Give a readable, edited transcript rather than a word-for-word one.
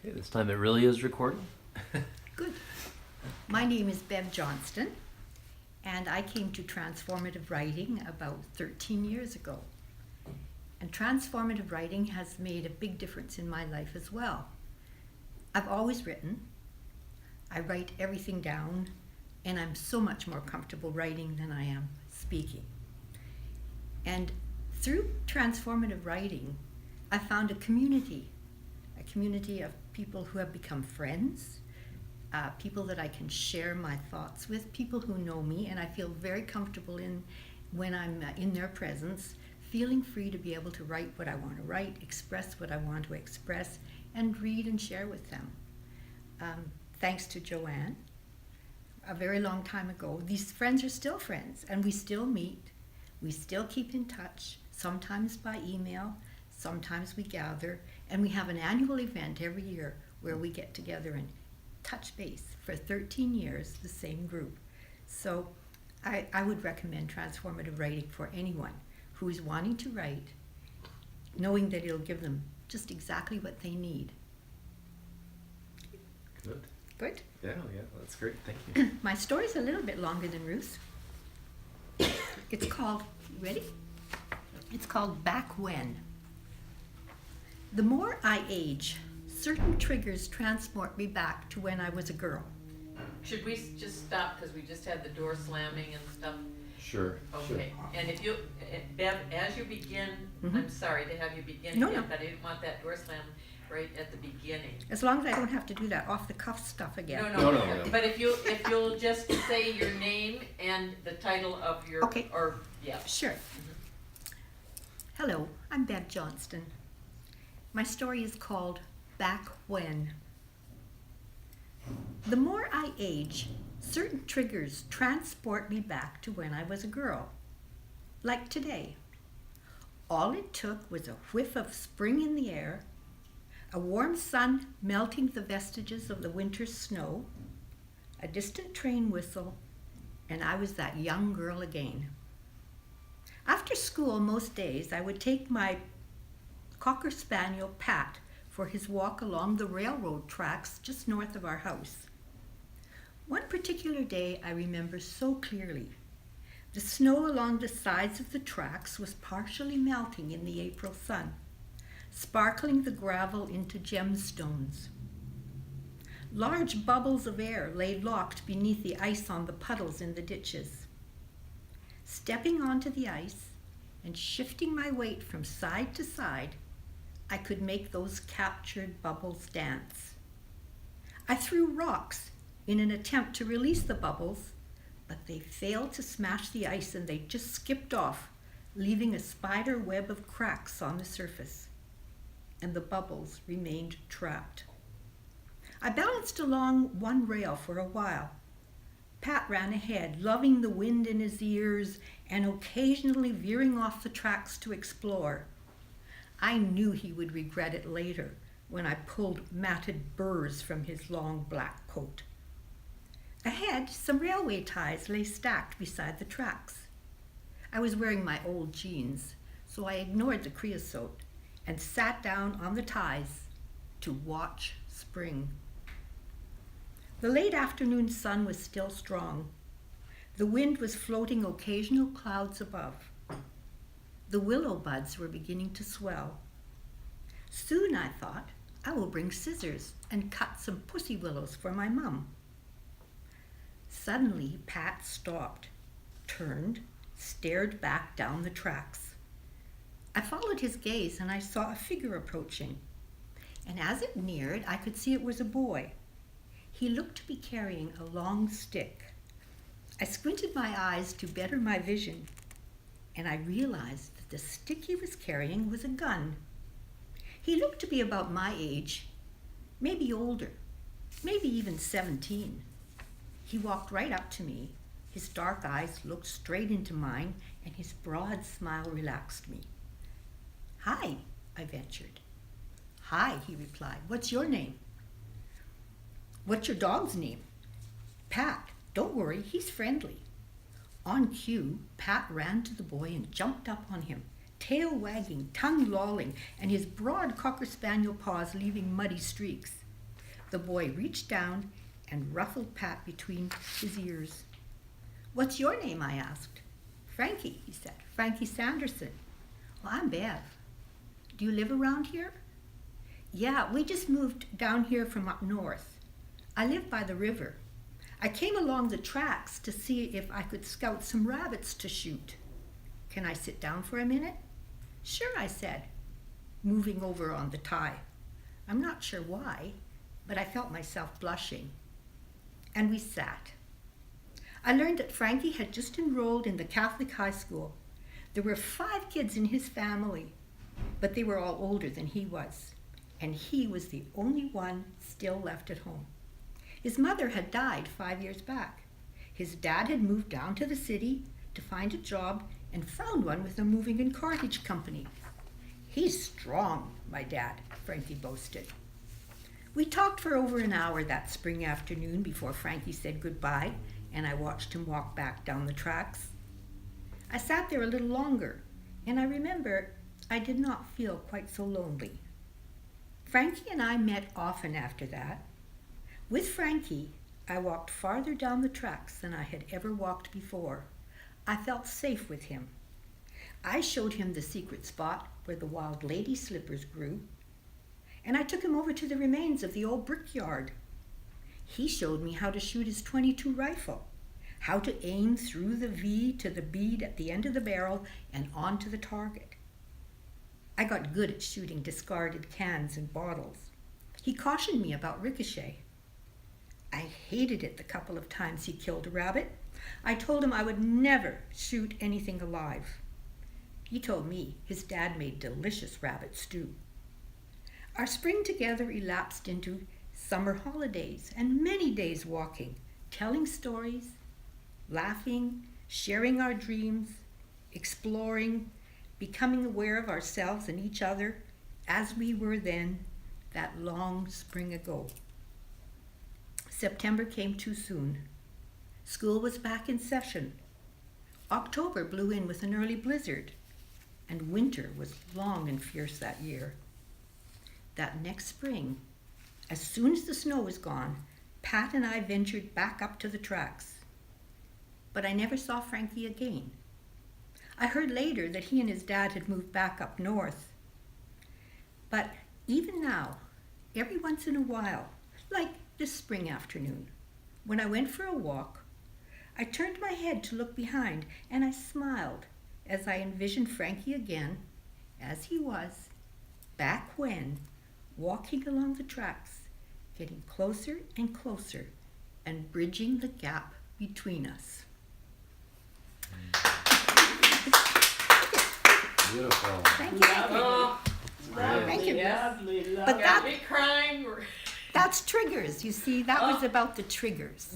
Okay, this time it really is recording. Good. My name is Bev Johnston, and I came to transformative writing about 13 years ago. And transformative writing has made a big difference in my life as well. I've always written. I write everything down, and I'm so much more comfortable writing than I am speaking. And through transformative writing, I found a community of people who have become friends, people that I can share my thoughts with, people who know me, and I feel very comfortable when I'm in their presence, feeling free to be able to write what I want to write, express what I want to express, and read and share with them. Thanks to Joanne, a very long time ago, these friends are still friends, and we still meet, we still keep in touch, sometimes by email, sometimes we gather, and we have an annual event every year where we get together and touch base for 13 years, the same group. So I would recommend transformative writing for anyone who is wanting to write, knowing that it'll give them just exactly what they need. Good. Good? Yeah, that's great. Thank you. My story's a little bit longer than Ruth's. It's called, ready? It's called Back When. The more I age, certain triggers transport me back to when I was a girl. Should we just stop, because we just had the door slamming and stuff? Sure. Okay, and if you, Bev, as you begin, I'm sorry to have you begin No, again, no. but I didn't want that door slam right at the beginning. As long as I don't have to do that off-the-cuff stuff again. No, No. but if you'll just say your name and the title of your, Okay. or, yeah. Sure. Hello, I'm Bev Johnston. My story is called Back When. The more I age, certain triggers transport me back to when I was a girl. Like today. All it took was a whiff of spring in the air, a warm sun melting the vestiges of the winter's snow, a distant train whistle, and I was that young girl again. After school, most days, I would take my Cocker Spaniel, Pat, for his walk along the railroad tracks just north of our house. One particular day I remember so clearly. The snow along the sides of the tracks was partially melting in the April sun, sparkling the gravel into gemstones. Large bubbles of air lay locked beneath the ice on the puddles in the ditches. Stepping onto the ice and shifting my weight from side to side, I could make those captured bubbles dance. I threw rocks in an attempt to release the bubbles, but they failed to smash the ice and they just skipped off, leaving a spider web of cracks on the surface, and the bubbles remained trapped. I balanced along one rail for a while. Pat ran ahead, loving the wind in his ears and occasionally veering off the tracks to explore. I knew he would regret it later when I pulled matted burrs from his long black coat. Ahead, some railway ties lay stacked beside the tracks. I was wearing my old jeans, so I ignored the creosote and sat down on the ties to watch spring. The late afternoon sun was still strong. The wind was floating occasional clouds above. The willow buds were beginning to swell. Soon, I thought, I will bring scissors and cut some pussy willows for my mum. Suddenly, Pat stopped, turned, stared back down the tracks. I followed his gaze and I saw a figure approaching. And as it neared, I could see it was a boy. He looked to be carrying a long stick. I squinted my eyes to better my vision, and I realized that the stick he was carrying was a gun. He looked to be about my age, maybe older, maybe even 17. He walked right up to me. His dark eyes looked straight into mine, and his broad smile relaxed me. "Hi," I ventured. "Hi," he replied. "What's your name?" "What's your dog's name?" "Pat. Don't worry, he's friendly." On cue, Pat ran to the boy and jumped up on him, tail wagging, tongue lolling, and his broad Cocker Spaniel paws leaving muddy streaks. The boy reached down and ruffled Pat between his ears. "What's your name?" I asked. "Frankie," he said. "Frankie Sanderson." "Well, I'm Bev. Do you live around here?" "Yeah, we just moved down here from up north. I live by the river. I came along the tracks to see if I could scout some rabbits to shoot. Can I sit down for a minute?" "Sure," I said, moving over on the tie. I'm not sure why, but I felt myself blushing. And we sat. I learned that Frankie had just enrolled in the Catholic high school. There were 5 kids in his family, but they were all older than he was, and he was the only one still left at home. His mother had died 5 years back. His dad had moved down to the city to find a job and found one with a moving and cartage company. "He's strong, my dad," Frankie boasted. We talked for over an hour that spring afternoon before Frankie said goodbye, and I watched him walk back down the tracks. I sat there a little longer, and I remember I did not feel quite so lonely. Frankie and I met often after that. With Frankie, I walked farther down the tracks than I had ever walked before. I felt safe with him. I showed him the secret spot where the wild lady slippers grew, and I took him over to the remains of the old brickyard. He showed me how to shoot his .22 rifle, how to aim through the V to the bead at the end of the barrel and onto the target. I got good at shooting discarded cans and bottles. He cautioned me about ricochet. I hated it the couple of times he killed a rabbit. I told him I would never shoot anything alive. He told me his dad made delicious rabbit stew. Our spring together elapsed into summer holidays and many days walking, telling stories, laughing, sharing our dreams, exploring, becoming aware of ourselves and each other as we were then that long spring ago. September came too soon. School was back in session. October blew in with an early blizzard, and winter was long and fierce that year. That next spring, as soon as the snow was gone, Pat and I ventured back up to the tracks. But I never saw Frankie again. I heard later that he and his dad had moved back up north. But even now, every once in a while, like this spring afternoon, when I went for a walk, I turned my head to look behind, and I smiled as I envisioned Frankie again, as he was, back when, walking along the tracks, getting closer and closer, and bridging the gap between us. Beautiful. Thank you. Thank you. Oh, Thank you. lovely, But Got me crying. that's triggers. You see, that was about the triggers.